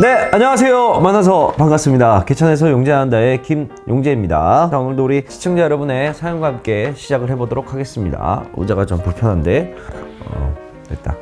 네, 안녕하세요. 만나서 반갑습니다. 개천에서 용재한다의 김용재입니다. 자, 오늘도 우리 시청자 여러분의 사연과 함께 시작을 해보도록 하겠습니다. 의자가 좀 불편한데 됐다.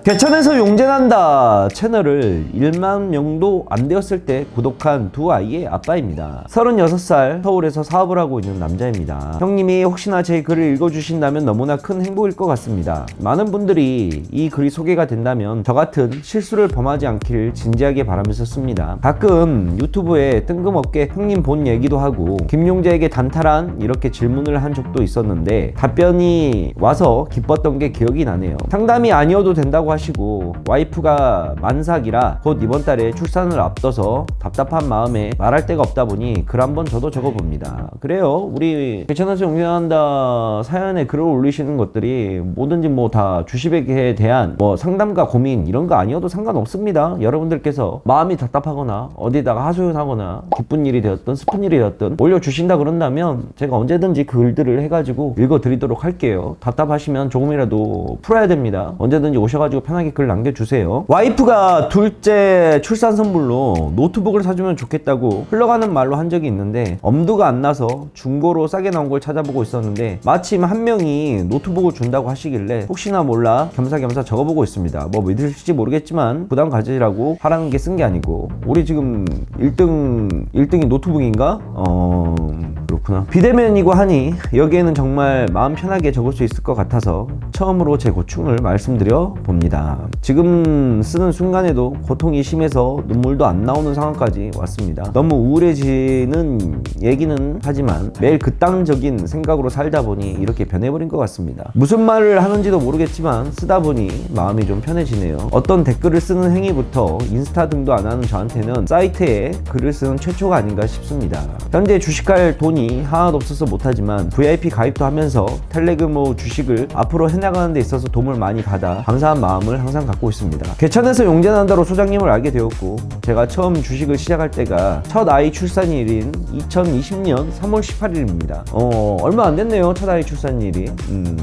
개천에서 용재난다 채널을 1만 명도 안 되었을 때 구독한 두 아이의 아빠입니다. 36살 서울에서 사업을 하고 있는 남자입니다. 형님이 혹시나 제 글을 읽어주신다면 너무나 큰 행복일 것 같습니다. 많은 분들이 이 글이 소개가 된다면 저 같은 실수를 범하지 않기를 진지하게 바라면서 씁니다. 가끔 유튜브에 뜬금없게 형님 본 얘기도 하고 김용재에게 단타란 이렇게 질문을 한 적도 있었는데 답변이 와서 기뻤던 게 기억이 나네요. 상담이 아니어도 된다고 하시고 와이프가 만삭이라 곧 이번 달에 출산을 앞둬서 답답한 마음에 말할 데가 없다 보니 글 한번 저도 적어봅니다. 그래요, 우리 개천에서 용재난다 사연에 글을 올리시는 것들이 뭐든지 뭐 다 주식에 대한 뭐 상담과 고민 이런 거 아니어도 상관없습니다. 여러분들께서 마음이 답답하거나 어디다가 하소연하거나 기쁜 일이 되었든 슬픈 일이 되었든 올려주신다 그런다면 제가 언제든지 그 글들을 해가지고 읽어드리도록 할게요. 답답하시면 조금이라도 풀어야 됩니다. 언제든지 오셔가지고 편하게 글 남겨주세요. 와이프가 둘째 출산 선물로 노트북을 사주면 좋겠다고 흘러가는 말로 한 적이 있는데 엄두가 안 나서 중고로 싸게 나온 걸 찾아보고 있었는데 마침 한 명이 노트북을 준다고 하시길래 혹시나 몰라 겸사겸사 적어보고 있습니다. 뭐 믿으실지 모르겠지만 부담 가지라고 하라는 게 쓴 게 아니고 우리 지금 1등이 노트북인가? 그렇구나. 비대면이고 하니 여기에는 정말 마음 편하게 적을 수 있을 것 같아서 처음으로 제 고충을 말씀드려 봅니다. 지금 쓰는 순간에도 고통이 심해서 눈물도 안 나오는 상황까지 왔습니다. 너무 우울해지는 얘기는 하지만 매일 극단적인 생각으로 살다 보니 이렇게 변해버린 것 같습니다. 무슨 말을 하는지도 모르겠지만 쓰다 보니 마음이 좀 편해지네요. 어떤 댓글을 쓰는 행위부터 인스타 등도 안 하는 저한테는 사이트에 글을 쓰는 최초가 아닌가 싶습니다. 현재 주식할 돈이 하나도 없어서 못하지만 VIP 가입도 하면서 텔레그모 주식을 앞으로 해나가는 데 있어서 도움을 많이 받아 감사한 마음을 항상 갖고 있습니다. 개천에서 용재난다로 소장님을 알게 되었고 제가 처음 주식을 시작할 때가 첫 아이 출산일인 2020년 3월 18일입니다. 얼마 안 됐네요. 첫 아이 출산일이.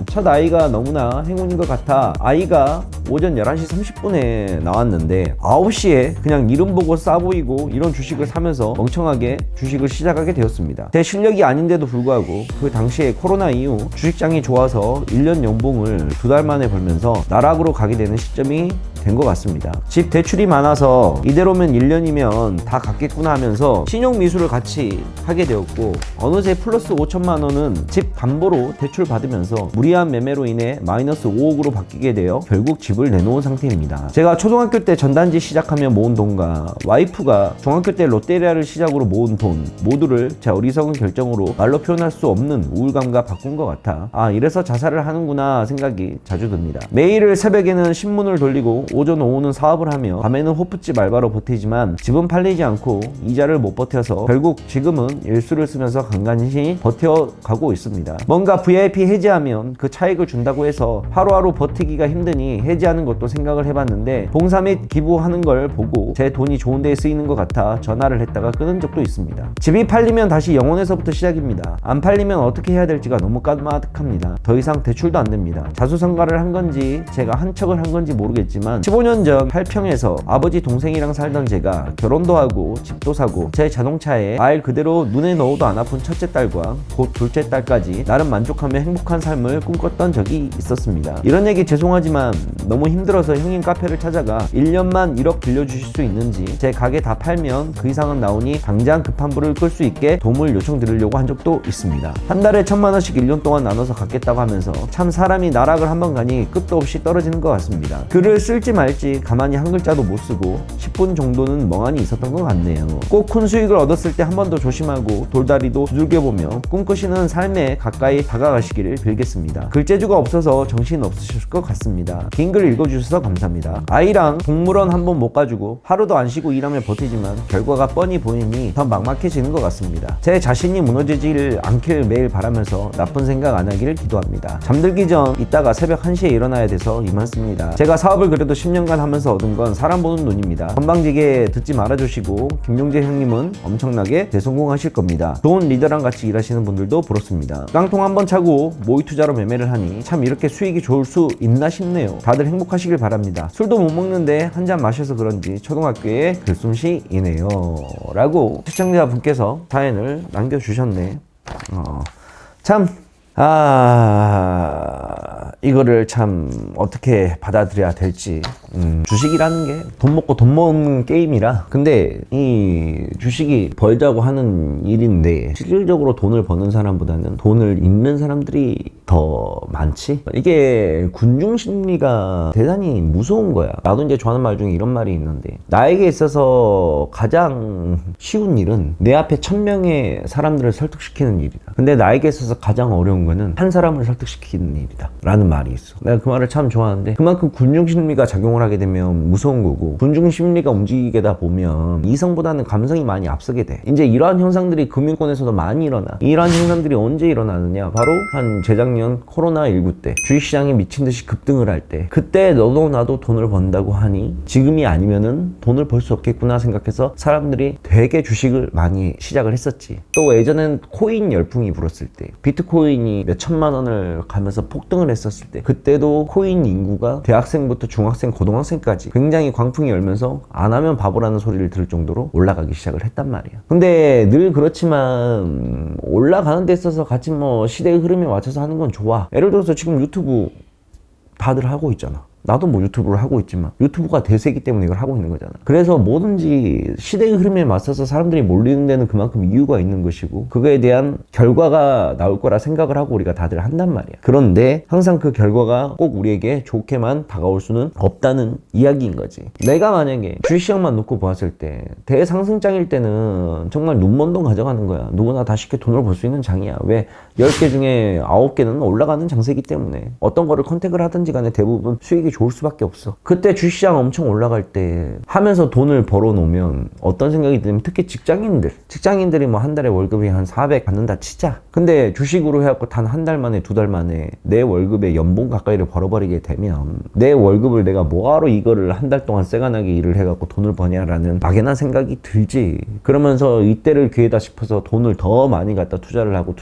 첫 아이가 너무나 행운인 것 같아 아이가 오전 11시 30분에 나왔는데 9시에 그냥 이름 보고 싸 보이고 이런 주식을 사면서 멍청하게 주식을 시작하게 되었습니다. 제 실력이 아닌데도 불구하고 그 당시에 코로나 이후 주식장이 좋아서 1년 연봉을 2달 만에 벌면서 나락으로 가게 되는 시점이 된 것 같습니다. 집 대출이 많아서 이대로면 1년이면 다 갚겠구나 하면서 신용미수를 같이 하게 되었고 어느새 플러스 5천만 원은 집 담보로 대출 받으면서 무리한 매매로 인해 마이너스 5억으로 바뀌게 되어 결국 집을 내놓은 상태입니다. 제가 초등학교 때 전단지 시작하며 모은 돈과 와이프가 중학교 때 롯데리아를 시작으로 모은 돈 모두를 제 어리석은 결정으로 말로 표현할 수 없는 우울감과 바꾼 것 같아 이래서 자살을 하는구나 생각이 자주 듭니다. 매일 새벽에는 신문을 돌리고 오전 오후는 사업을 하며 밤에는 호프집 알바로 버티지만 집은 팔리지 않고 이자를 못 버텨서 결국 지금은 일수를 쓰면서 간간히 버텨가고 있습니다. 뭔가 VIP 해지하면 그 차익을 준다고 해서 하루하루 버티기가 힘드니 해지하는 것도 생각을 해봤는데 봉사 및 기부하는 걸 보고 제 돈이 좋은 데에 쓰이는 것 같아 전화를 했다가 끊은 적도 있습니다. 집이 팔리면 다시 영원에서부터 시작입니다. 안 팔리면 어떻게 해야 될지가 너무 까마득합니다. 더 이상 대출도 안 됩니다. 자수성가를 한 건지 제가 한 척을 한 건지 모르겠지만 15년 전 8평에서 아버지 동생이랑 살던 제가 결혼도 하고 집도 사고 제 자동차에 말 그대로 눈에 넣어도 안 아픈 첫째 딸과 곧 둘째 딸까지 나름 만족하며 행복한 삶을 꿈꿨던 적이 있었습니다. 이런 얘기 죄송하지만 너무 힘들어서 형님 카페를 찾아가 1년만 1억 빌려주실 수 있는지 제 가게 다 팔면 그 이상은 나오니 당장 급한 불을 끌 수 있게 도움을 요청드리려고 한 적도 있습니다. 한 달에 1,000만 원씩 1년 동안 나눠서 갚겠다고 하면서 참 사람이 나락을 한번 가니 끝도 없이 떨어지는 것 같습니다. 글을 쓸지 말지 가만히 한 글자도 못 쓰고 10분 정도는 멍하니 있었던 것 같네요. 꼭 큰 수익을 얻었을 때 한 번 더 조심하고 돌다리도 두들겨보며 꿈꾸시는 삶에 가까이 다가가시기를 빌겠습니다. 글재주가 없어서 정신 없으실 것 같습니다. 긴 글 읽어주셔서 감사합니다. 아이랑 동물원 한 번 못 가지고 하루도 안 쉬고 일하며 버티지만 결과가 뻔히 보이니 더 막막해지는 것 같습니다. 제 자신이 무너지지를 않길 매일 바라면서 나쁜 생각 안 하기를 기도합니다. 잠들기 전 이따가 새벽 1시에 일어나야 돼서 이만 씁니다. 제가 사업을 그래도 10년간 하면서 얻은 건 사람 보는 눈입니다. 건방지게 듣지 말아주시고 김용재 형님은 엄청나게 대성공하실 겁니다. 좋은 리더랑 같이 일하시는 분들도 부럽습니다. 깡통 한번 차고 모의 투자로 매매를 하니 참 이렇게 수익이 좋을 수 있나 싶네요. 다들 행복하시길 바랍니다. 술도 못 먹는데 한 잔 마셔서 그런지 초등학교의 글솜씨이네요 라고 시청자분께서 사연을 남겨주셨네. 참 이거를 참 어떻게 받아들여야 될지. 주식이라는 게 돈 먹고 돈 먹는 게임이라. 근데 이 주식이 벌자고 하는 일인데 실질적으로 돈을 버는 사람보다는 돈을 잃는 사람들이 더 많지. 이게 군중 심리가 대단히 무서운 거야. 나도 이제 좋아하는 말 중에 이런 말이 있는데, 나에게 있어서 가장 쉬운 일은 내 앞에 1000명의 사람들을 설득시키는 일이다. 근데 나에게 있어서 가장 어려운 거는 한 사람을 설득시키는 일이다 라는 말이 있어. 내가 그 말을 참 좋아하는데, 그만큼 군중 심리가 작용을 하게 되면 무서운 거고, 군중 심리가 움직이다 보면 이성보다는 감성이 많이 앞서게 돼. 이제 이러한 현상들이 금융권에서도 많이 일어나. 이러한 현상들이 언제 일어나느냐, 바로 한 재작년 코로나19 때 주식시장이 미친듯이 급등을 할 때, 그때 너도 나도 돈을 번다고 하니 지금이 아니면은 돈을 벌 수 없겠구나 생각해서 사람들이 되게 주식을 많이 시작을 했었지. 또 예전엔 코인 열풍이 불었을 때, 비트코인이 몇 천만 원을 가면서 폭등을 했었을 때, 그때도 코인 인구가 대학생부터 중학생, 고등학생까지 굉장히 광풍이 열면서 안 하면 바보라는 소리를 들을 정도로 올라가기 시작을 했단 말이야. 근데 늘 그렇지만 올라가는 데 있어서 같이 뭐 시대의 흐름에 맞춰서 하는 건 좋아. 예를 들어서 지금 유튜브 다들 하고 있잖아. 나도 뭐 유튜브를 하고 있지만 유튜브가 대세기 때문에 이걸 하고 있는 거잖아. 그래서 뭐든지 시대의 흐름에 맞서서 사람들이 몰리는 데는 그만큼 이유가 있는 것이고, 그거에 대한 결과가 나올 거라 생각을 하고 우리가 다들 한단 말이야. 그런데 항상 그 결과가 꼭 우리에게 좋게만 다가올 수는 없다는 이야기인 거지. 내가 만약에 주식시장만 놓고 보았을 때 대상승장일 때는 정말 눈먼 돈 가져가는 거야. 누구나 다 쉽게 돈을 벌 수 있는 장이야. 왜? 10개 중에 9개는 올라가는 장세기 때문에 어떤 거를 컨택을 하든지 간에 대부분 수익이 좋을 수밖에 없어. 그때 주식시장 엄청 올라갈 때 하면서 돈을 벌어 놓으면 어떤 생각이 들면, 특히 직장인들이 뭐 한 달에 월급이 한 400 받는다 치자. 근데 주식으로 해갖고 단 한 달 만에, 2달 만에 내 월급의 연봉 가까이를 벌어버리게 되면, 내 월급을 내가 뭐하러 이거를 한 달 동안 쎄간하게 일을 해갖고 돈을 버냐라는 막연한 생각이 들지. 그러면서 이때를 기회다 싶어서 돈을 더 많이 갖다 투자를 하고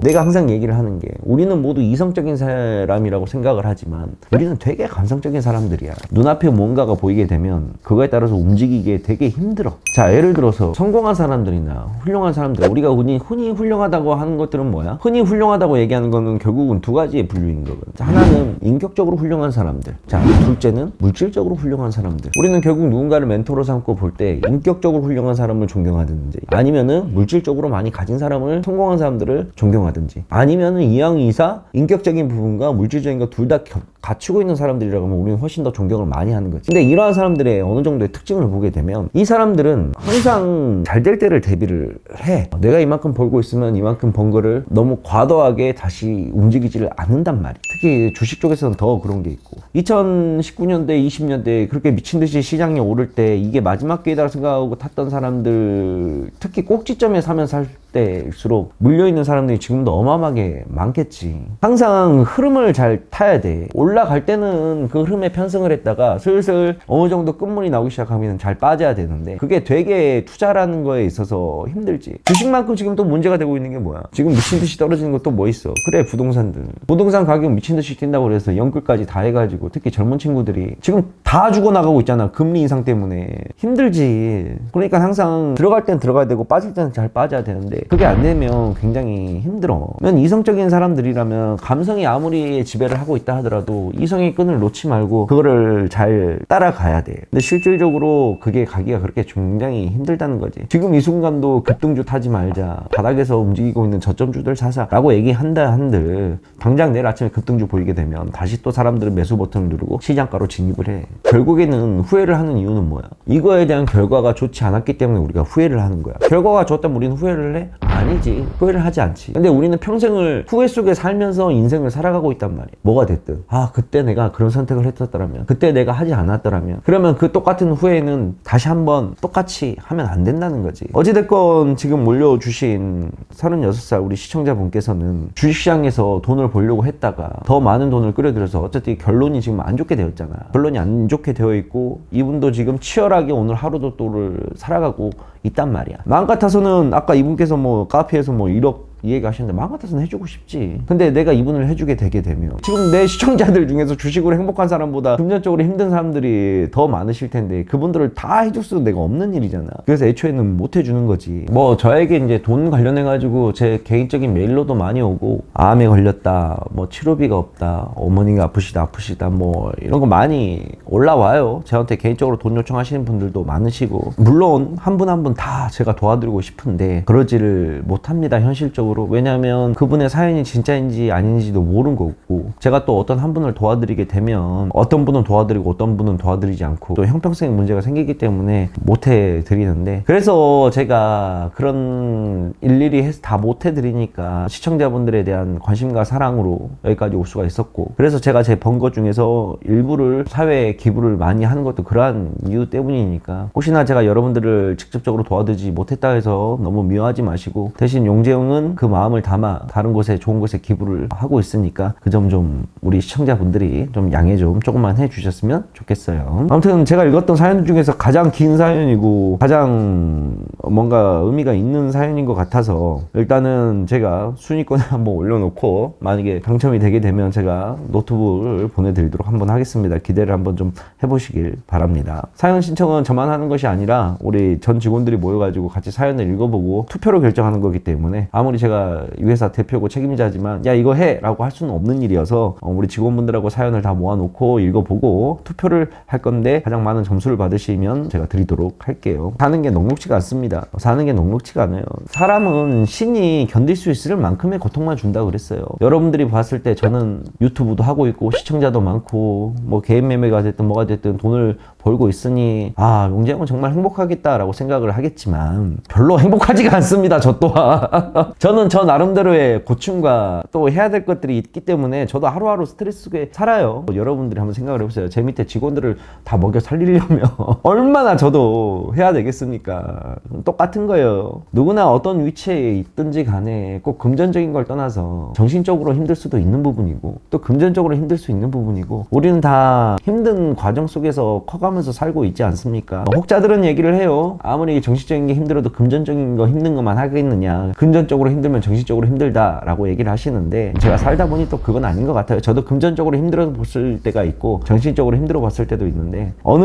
내가 항상 얘기를 하는 게, 우리는 모두 이성적인 사람이라고 생각을 하지만 우리는 되게 감성적인 사람들이야. 눈앞에 뭔가가 보이게 되면 그거에 따라서 움직이기에 되게 힘들어. 자, 예를 들어서 성공한 사람들이나 훌륭한 사람들, 우리가 흔히 훌륭하다고 하는 것들은 뭐야? 흔히 훌륭하다고 얘기하는 거는 결국은 두 가지의 분류인 거거든. 자, 하나는 인격적으로 훌륭한 사람들, 자, 둘째는 물질적으로 훌륭한 사람들. 우리는 결국 누군가를 멘토로 삼고 볼 때 인격적으로 훌륭한 사람을 존경하든지, 아니면은 물질적으로 많이 가진 사람을, 성공한 사람들을 존경하든지, 아니면은 이왕이사 인격적인 부분과 물질적인 거 둘 다 갖추고 있는 사람들이라고 하면 우리는 훨씬 더 존경을 많이 하는 거지. 근데 이러한 사람들의 어느 정도의 특징을 보게 되면, 이 사람들은 항상 잘 될 때를 대비를 해. 내가 이만큼 벌고 있으면 이만큼 번 거를 너무 과도하게 다시 움직이지를 않는단 말이야. 특히 주식 쪽에서는 더 그런 게 있고, 2019년대 20년대 그렇게 미친듯이 시장이 오를 때 이게 마지막 기회다 생각하고 탔던 사람들, 특히 꼭지점에 사면 살 때일수록 물려있는 사람들이 지금도 어마어마하게 많겠지. 항상 흐름을 잘 타야 돼. 올라갈 때는 그 흐름에 편승을 했다가 슬슬 어느 정도 끝물이 나오기 시작하면 잘 빠져야 되는데, 그게 되게 투자라는 거에 있어서 힘들지. 주식만큼 지금 또 문제가 되고 있는 게 뭐야? 지금 미친듯이 떨어지는 것도 뭐 있어? 그래, 부동산들. 부동산 가격 미친듯이 뛴다고 그래서 연끌까지 다 해가지고 특히 젊은 친구들이 지금 다 죽어나가고 있잖아. 금리 인상 때문에. 힘들지. 그러니까 항상 들어갈 땐 들어가야 되고 빠질 때는 잘 빠져야 되는데, 그게 안 되면 굉장히 힘들어. 이성적인 사람들이라면 감성이 아무리 지배를 하고 있다 하더라도 이성의 끈을 놓지 말고 그거를 잘 따라가야 돼. 근데 실질적으로 그게 가기가 그렇게 굉장히 힘들다는 거지. 지금 이 순간도 급등주 타지 말자, 바닥에서 움직이고 있는 저점주들 사자 라고 얘기한다 한들, 당장 내일 아침에 급등주 보이게 되면 다시 또 사람들은 매수 버튼을 누르고 시장가로 진입을 해. 결국에는 후회를 하는 이유는 뭐야? 이거에 대한 결과가 좋지 않았기 때문에 우리가 후회를 하는 거야. 결과가 좋았다면 우리는 후회를 해? 아니지. 후회를 하지 않지. 근데 우리는 평생을 후회 속에 살면서 인생을 살아가고 있단 말이야. 뭐가 됐든. 아, 그때 내가 그런 선택을 했었더라면, 그때 내가 하지 않았더라면, 그러면 그 똑같은 후회는 다시 한번 똑같이 하면 안 된다는 거지. 어찌됐건 지금 올려주신 36살 우리 시청자분께서는 주식시장에서 돈을 벌려고 했다가 더 많은 돈을 끌어들여서 어쨌든 결론이 지금 안 좋게 되었잖아. 결론이 안 좋게 되어 있고, 이분도 지금 치열하게 오늘 하루도 또를 살아가고 있단 말이야. 마음 같아서는 아까 이분께서 뭐 카페에서 뭐 1억 이 얘기 하시는데 마음 같아서는 해주고 싶지. 근데 내가 이분을 해주게 되게 되면 지금 내 시청자들 중에서 주식으로 행복한 사람보다 금전적으로 힘든 사람들이 더 많으실 텐데 그분들을 다 해줄 수도 내가 없는 일이잖아. 그래서 애초에는 못 해주는 거지. 뭐 저에게 이제 돈 관련해가지고 제 개인적인 메일로도 많이 오고, 암에 걸렸다, 뭐 치료비가 없다, 어머니가 아프시다 뭐 이런 거 많이 올라와요. 저한테 개인적으로 돈 요청하시는 분들도 많으시고, 물론 한 분 한 분 다 제가 도와드리고 싶은데 그러지를 못합니다, 현실적으로. 왜냐하면 그분의 사연이 진짜인지 아닌지도 모르는 거고, 제가 또 어떤 한 분을 도와드리게 되면 어떤 분은 도와드리고 어떤 분은 도와드리지 않고 또 형평성 문제가 생기기 때문에 못 해드리는데, 그래서 제가 그런 일일이 해서 다 못 해드리니까 시청자분들에 대한 관심과 사랑으로 여기까지 올 수가 있었고, 그래서 제가 제 번 것 중에서 일부를 사회에 기부를 많이 하는 것도 그러한 이유 때문이니까, 혹시나 제가 여러분들을 직접적으로 도와드리지 못했다 해서 너무 미워하지 마시고, 대신 용재형은 그 마음을 담아 다른 곳에 좋은 곳에 기부를 하고 있으니까 그 점 좀 우리 시청자분들이 좀 양해 좀 조금만 해주셨으면 좋겠어요. 아무튼 제가 읽었던 사연 중에서 가장 긴 사연이고 가장 뭔가 의미가 있는 사연인 것 같아서, 일단은 제가 순위권에 한번 올려놓고 만약에 당첨이 되게 되면 제가 노트북을 보내드리도록 한번 하겠습니다. 기대를 한번 좀 해보시길 바랍니다. 사연 신청은 저만 하는 것이 아니라 우리 전 직원들이 모여가지고 같이 사연을 읽어보고 투표로 결정하는 거기 때문에, 아무리 제가 이 회사 대표고 책임자지만 야 이거 해 라고 할 수는 없는 일이어서 우리 직원분들하고 사연을 다 모아놓고 읽어보고 투표를 할 건데, 가장 많은 점수를 받으시면 제가 드리도록 할게요. 사는 게 녹록지가 않습니다. 사는 게 녹록지가 않아요. 사람은 신이 견딜 수 있을 만큼의 고통만 준다고 그랬어요. 여러분들이 봤을 때 저는 유튜브도 하고 있고 시청자도 많고 뭐 개인 매매가 됐든 뭐가 됐든 돈을 벌고 있으니 용재형은 정말 행복하겠다라고 생각을 하겠지만 별로 행복하지가 않습니다. 저 또한 저는 저 나름대로의 고충과 또 해야 될 것들이 있기 때문에 저도 하루하루 스트레스 속에 살아요. 여러분들이 한번 생각을 해보세요. 제 밑에 직원들을 다 먹여 살리려면 얼마나 저도 해야 되겠습니까? 똑같은 거예요. 누구나 어떤 위치에 있든지 간에 꼭 금전적인 걸 떠나서 정신적으로 힘들 수도 있는 부분이고, 또 금전적으로 힘들 수 있는 부분이고, 우리는 다 힘든 과정 속에서 커가면서 살고 있지 않습니까? 혹자들은 얘기를 해요. 아무리 정신적인 게 힘들어도 금전적인 거 힘든 것만 하겠느냐, 금전적으로 힘들면 정신적으로 힘들다라고 얘기를 하시는데, 제가 살다 보니 또 그건 아닌 것 같아요. 저도 금전적으로 힘들어서 봤을 때가 있고 정신적으로 힘들어 봤을 때도 있는데, 어느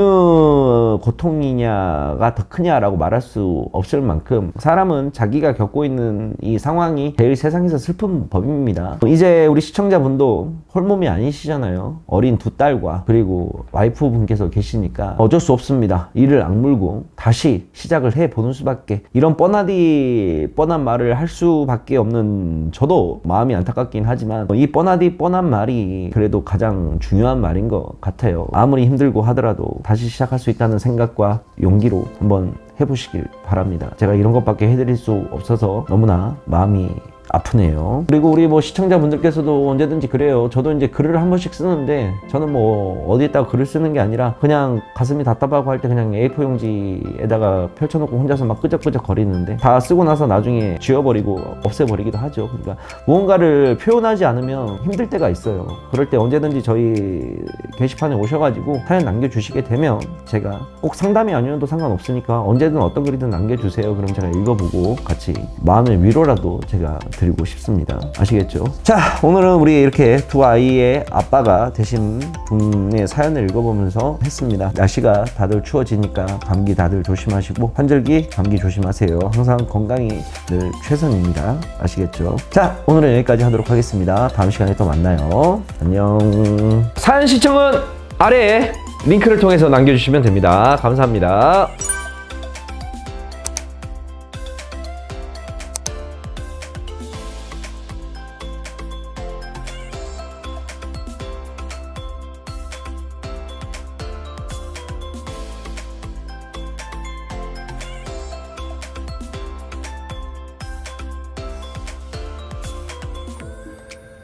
고통이냐가 더 크냐라고 말할 수 없을 만큼 사람은 자기가 겪고 있는 이 상황이 제일 세상에서 슬픈 법입니다. 이제 우리 시청자분도 홀몸이 아니시잖아요. 어린 두 딸과 그리고 와이프분께서 계시니까 어쩔 수 없습니다. 이를 악물고 다시 시작을 해보는 수밖에, 이런 뻔한 말을 할 수밖에 없는 저도 마음이 안타깝긴 하지만, 이 뻔한 말이 그래도 가장 중요한 말인 것 같아요. 아무리 힘들고 하더라도 다시 시작할 수 있다는 생각과 용기로 한번 해보시길 바랍니다. 제가 이런 것밖에 해드릴 수 없어서 너무나 마음이 아프네요. 그리고 우리 뭐 시청자분들께서도 언제든지 그래요. 저도 이제 글을 한 번씩 쓰는데, 저는 뭐 어디에다가 글을 쓰는 게 아니라 그냥 가슴이 답답하고 할 때 그냥 A4 용지에다가 펼쳐놓고 혼자서 막 끄적끄적 거리는데, 다 쓰고 나서 나중에 지워버리고 없애버리기도 하죠. 그러니까 무언가를 표현하지 않으면 힘들 때가 있어요. 그럴 때 언제든지 저희 게시판에 오셔가지고 사연 남겨주시게 되면 제가 꼭 상담이 아니어도 상관없으니까 언제든 어떤 글이든 남겨주세요. 그럼 제가 읽어보고 같이 마음의 위로라도 제가 드리고 싶습니다. 아시겠죠? 자, 오늘은 우리 이렇게 두 아이의 아빠가 되신 분의 사연을 읽어보면서 했습니다. 날씨가 다들 추워지니까 감기 다들 조심하시고, 환절기 감기 조심하세요. 항상 건강이 늘 최선입니다. 아시겠죠? 자, 오늘은 여기까지 하도록 하겠습니다. 다음 시간에 또 만나요. 안녕. 사연 시청은 아래에 링크를 통해서 남겨주시면 됩니다. 감사합니다.